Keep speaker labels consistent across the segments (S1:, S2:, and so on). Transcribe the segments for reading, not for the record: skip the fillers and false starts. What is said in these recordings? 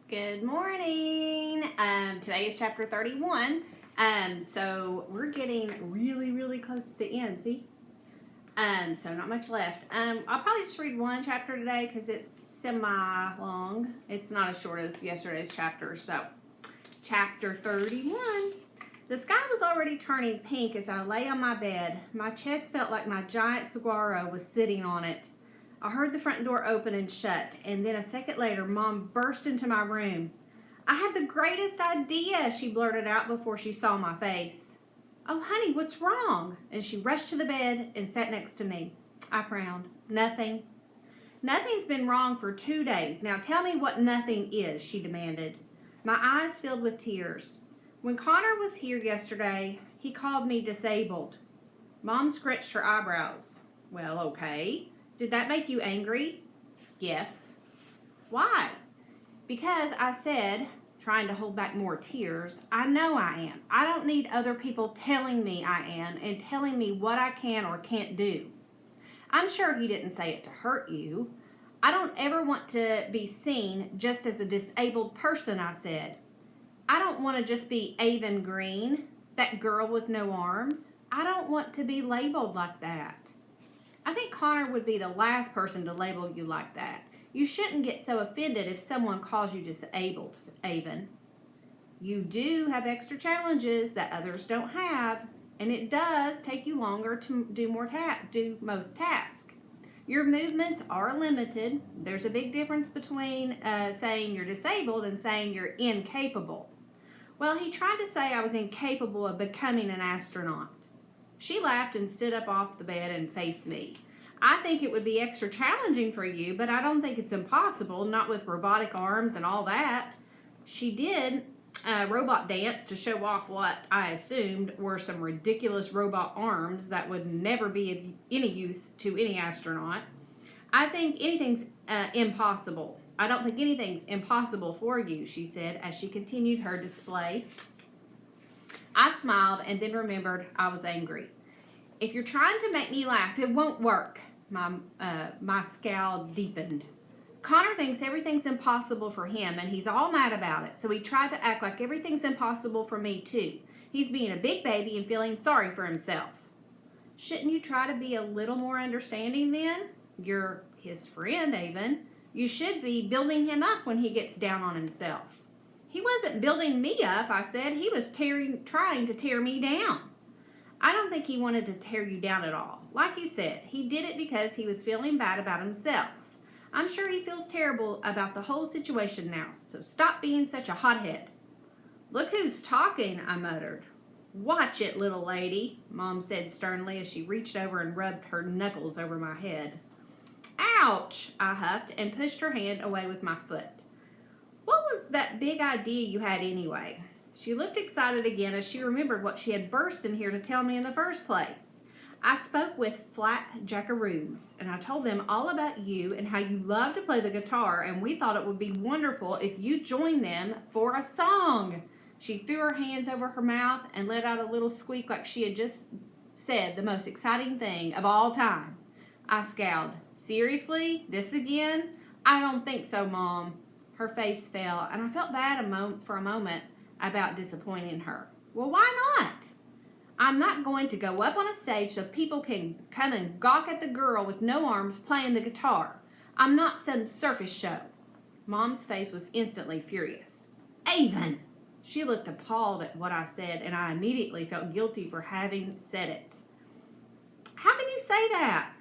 S1: Good morning. Today is chapter 31. So we're getting really close to the end, see? So not much left. I'll probably just read one chapter today because it's semi-long. It's not as short as yesterday's chapter. So, chapter 31. The sky was already turning pink as I lay on my bed. My chest felt like my giant saguaro was sitting on it. I heard the front door open and shut, and then a second later, Mom burst into my room. "I have the greatest idea," she blurted out before she saw my face. "Oh, honey, what's wrong?" And she rushed to the bed and sat next to me. I frowned. "Nothing." "Nothing's been wrong for 2 days. Now tell me what nothing is," she demanded. My eyes filled with tears. "When Connor was here yesterday, he called me disabled." Mom scrunched her eyebrows. "Well, okay. Did that make you angry?" "Yes." "Why?" "Because I said," trying to hold back more tears, "I know I am. I don't need other people telling me I am and telling me what I can or can't do." "I'm sure he didn't say it to hurt you." "I don't ever want to be seen just as a disabled person," I said. "I don't want to just be Avon Green, that girl with no arms. I don't want to be labeled like that." "I think Connor would be the last person to label you like that. You shouldn't get so offended if someone calls you disabled, Avon. You do have extra challenges that others don't have, and it does take you longer to do most tasks. Your movements are limited. There's a big difference between saying you're disabled and saying you're incapable." "Well, he tried to say I was incapable of becoming an astronaut." She laughed and stood up off the bed and faced me. "I think it would be extra challenging for you, but I don't think it's impossible, not with robotic arms and all that." She did a robot dance to show off what I assumed were some ridiculous robot arms that would never be of any use to any astronaut. "I think anything's impossible. I don't think anything's impossible for you," she said as she continued her display. I smiled and then remembered I was angry. "If you're trying to make me laugh, it won't work." My scowl deepened. "Connor thinks everything's impossible for him, and he's all mad about it, so he tried to act like everything's impossible for me, too. He's being a big baby and feeling sorry for himself." "Shouldn't you try to be a little more understanding then? You're his friend, Avon. You should be building him up when he gets down on himself." "He wasn't building me up," I said. "He was trying to tear me down." "I don't think he wanted to tear you down at all. Like you said, he did it because he was feeling bad about himself. I'm sure he feels terrible about the whole situation now, so stop being such a hothead." "Look who's talking," I muttered. "Watch it, little lady," Mom said sternly as she reached over and rubbed her knuckles over my head. "Ouch," I huffed and pushed her hand away with my foot. "What was that big idea you had anyway?" She looked excited again as she remembered what she had burst in here to tell me in the first place. "I spoke with Flap Jackaroos, and I told them all about you and how you love to play the guitar, and we thought it would be wonderful if you joined them for a song." She threw her hands over her mouth and let out a little squeak like she had just said the most exciting thing of all time. I scowled. "Seriously? This again?" "I don't think so, Mom." Her face fell, and I felt bad for a moment about disappointing her. "Well, why not?" "I'm not going to go up on a stage so people can come and gawk at the girl with no arms playing the guitar. I'm not some circus show." Mom's face was instantly furious. "Avon!" She looked appalled at what I said, and I immediately felt guilty for having said it. "How can you say that?"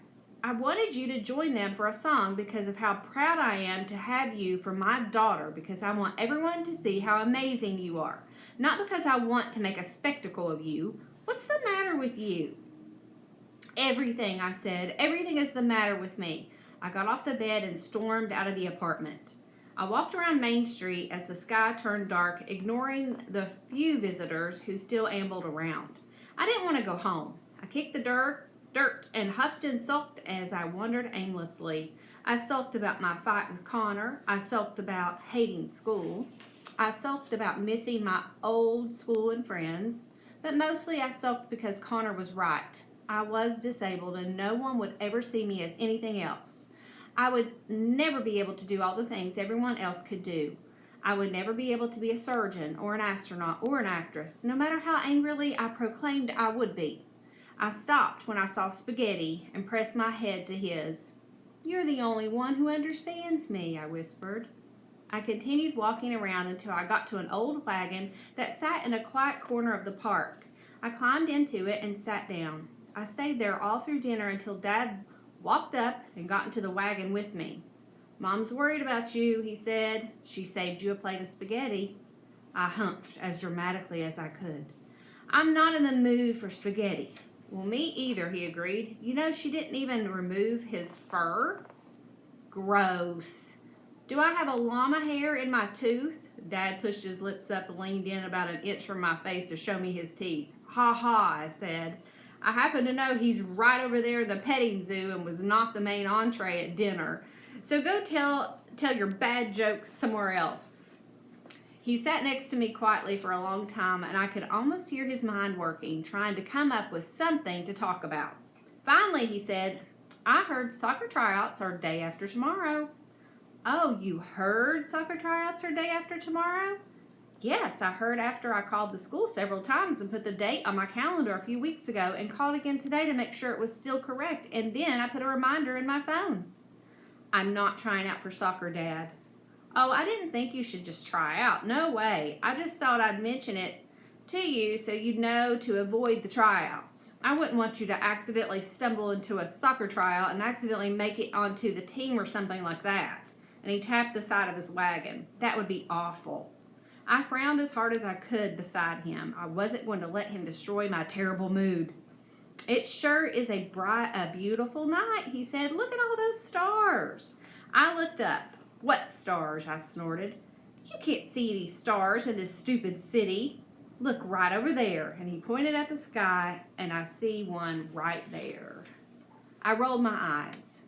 S1: "I wanted you to join them for a song because of how proud I am to have you for my daughter, because I want everyone to see how amazing you are, not because I want to make a spectacle of you. What's the matter with you?" "Everything," I said. "Everything is the matter with me." I got off the bed and stormed out of the apartment. I walked around Main Street as the sky turned dark, ignoring the few visitors who still ambled around. I didn't want to go home. I kicked the dirt and huffed and sulked as I wandered aimlessly. I sulked about my fight with Connor. I sulked about hating school. I sulked about missing my old school and friends. But mostly I sulked because Connor was right. I was disabled and no one would ever see me as anything else. I would never be able to do all the things everyone else could do. I would never be able to be a surgeon or an astronaut or an actress, no matter how angrily I proclaimed I would be. I stopped when I saw Spaghetti and pressed my head to his. "You're the only one who understands me," I whispered. I continued walking around until I got to an old wagon that sat in a quiet corner of the park. I climbed into it and sat down. I stayed there all through dinner until Dad walked up and got into the wagon with me. "Mom's worried about you," he said. "She saved you a plate of spaghetti." I humphed as dramatically as I could. "I'm not in the mood for spaghetti." "Well, me either," he agreed. "You know, she didn't even remove his fur." Gross. "Do I have a llama hair in my tooth?" Dad pushed his lips up and leaned in about an inch from my face to show me his teeth. "Ha ha," I said. "I happen to know he's right over there in the petting zoo and was not the main entree at dinner. So go tell your bad jokes somewhere else." He sat next to me quietly for a long time, and I could almost hear his mind working, trying to come up with something to talk about. Finally, he said, "I heard soccer tryouts are day after tomorrow." "Oh, you heard soccer tryouts are day after tomorrow?" "Yes, I heard after I called the school several times and put the date on my calendar a few weeks ago and called again today to make sure it was still correct, and then I put a reminder in my phone." "I'm not trying out for soccer, Dad." "Oh, I didn't think you should just try out. No way. I just thought I'd mention it to you so you'd know to avoid the tryouts. I wouldn't want you to accidentally stumble into a soccer tryout and accidentally make it onto the team or something like that." And he tapped the side of his wagon. "That would be awful." I frowned as hard as I could beside him. I wasn't going to let him destroy my terrible mood. "It sure is a bright, a beautiful night," he said. "Look at all those stars." I looked up. "What stars?" I snorted. "You can't see any stars in this stupid city. Look right over there." And he pointed at the sky, and I see one right there. I rolled my eyes.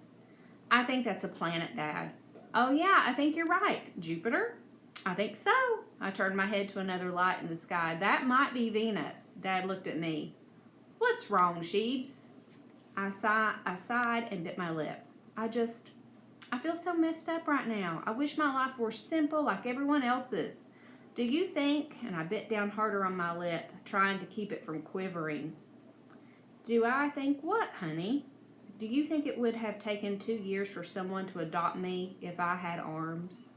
S1: "I think that's a planet, Dad." "Oh yeah, I think you're right. Jupiter?" "I think so." I turned my head to another light in the sky. "That might be Venus." Dad looked at me. "What's wrong, Sheebs?" I sighed and bit my lip. I feel so messed up right now. I wish my life were simple like everyone else's. Do you think, and I bit down harder on my lip, trying to keep it from quivering. "Do I think what, honey?" "Do you think it would have taken 2 years for someone to adopt me if I had arms?"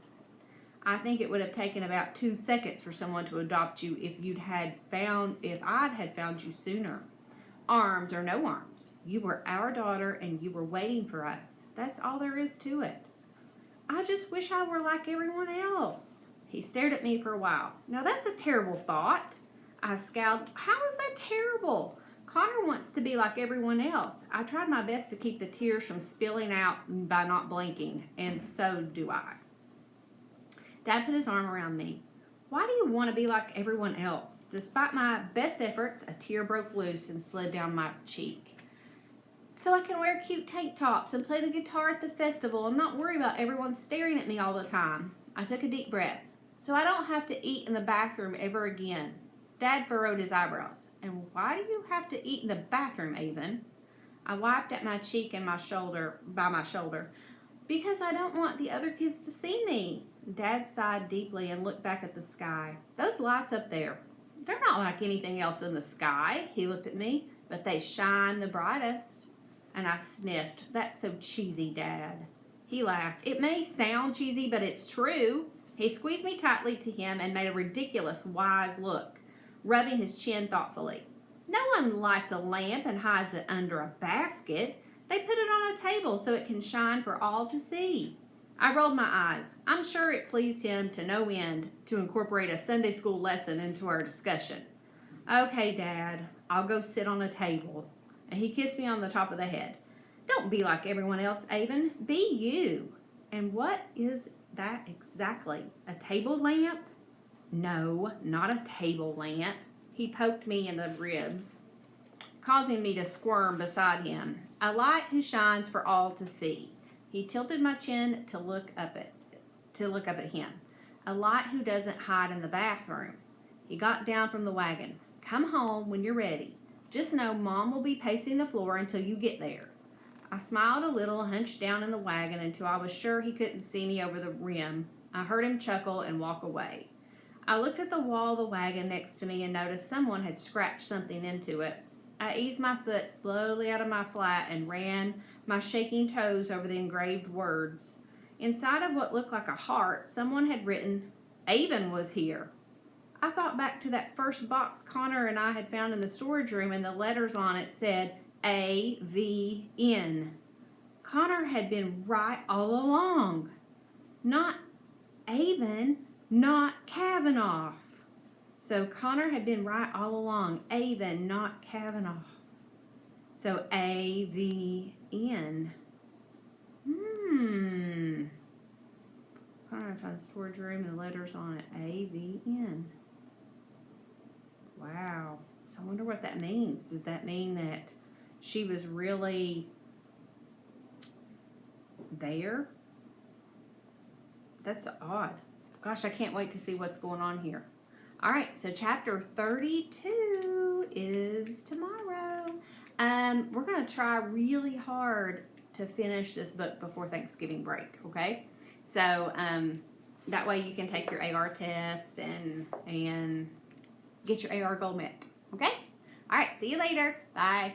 S1: "I think it would have taken about 2 seconds for someone to adopt you if I'd had found you sooner. Arms or no arms. You were our daughter and you were waiting for us. That's all there is to it." "I just wish I were like everyone else." He stared at me for a while. "Now that's a terrible thought." I scowled. "How is that terrible? Connor wants to be like everyone else." I tried my best to keep the tears from spilling out by not blinking, and so do I. Dad put his arm around me. "Why do you want to be like everyone else?" Despite my best efforts, a tear broke loose and slid down my cheek. "So I can wear cute tank tops and play the guitar at the festival and not worry about everyone staring at me all the time." I took a deep breath. "So I don't have to eat in the bathroom ever again." Dad furrowed his eyebrows. "And why do you have to eat in the bathroom, Avon?" I wiped at my cheek and my shoulder. "Because I don't want the other kids to see me." Dad sighed deeply and looked back at the sky. "Those lights up there, they're not like anything else in the sky." He looked at me. "But they shine the brightest." And I sniffed. "That's so cheesy, Dad." He laughed. "It may sound cheesy, but it's true." He squeezed me tightly to him and made a ridiculous, wise look, rubbing his chin thoughtfully. "No one lights a lamp and hides it under a basket. They put it on a table so it can shine for all to see." I rolled my eyes. I'm sure it pleased him to no end to incorporate a Sunday school lesson into our discussion. "Okay, Dad, I'll go sit on a table." And he kissed me on the top of the head. "Don't be like everyone else, Avon. Be you." "And what is that exactly? A table lamp?" "No, not a table lamp." He poked me in the ribs, causing me to squirm beside him. "A light who shines for all to see." He tilted my chin to look up at him. "A light who doesn't hide in the bathroom." He got down from the wagon. "Come home when you're ready. Just know Mom will be pacing the floor until you get there." I smiled a little, hunched down in the wagon until I was sure he couldn't see me over the rim. I heard him chuckle and walk away. I looked at the wall of the wagon next to me and noticed someone had scratched something into it. I eased my foot slowly out of my flat and ran my shaking toes over the engraved words. Inside of what looked like a heart, someone had written, "Avon was here." I thought back to that first box Connor and I had found in the storage room, and the letters on it said AVN. Connor had been right all along. Not Avon, not Kavanaugh. So Connor had been right all along. Avon, not Kavanaugh. So AVN. Connor found the storage room and the letters on it. AVN. Wow. So I wonder what that means. Does that mean that she was really there? That's odd. Gosh, I can't wait to see what's going on here. All right, so chapter 32 is tomorrow. We're going to try really hard to finish this book before Thanksgiving break, okay? So that way you can take your AR test and get your AR goal met, okay? All right, see you later. Bye.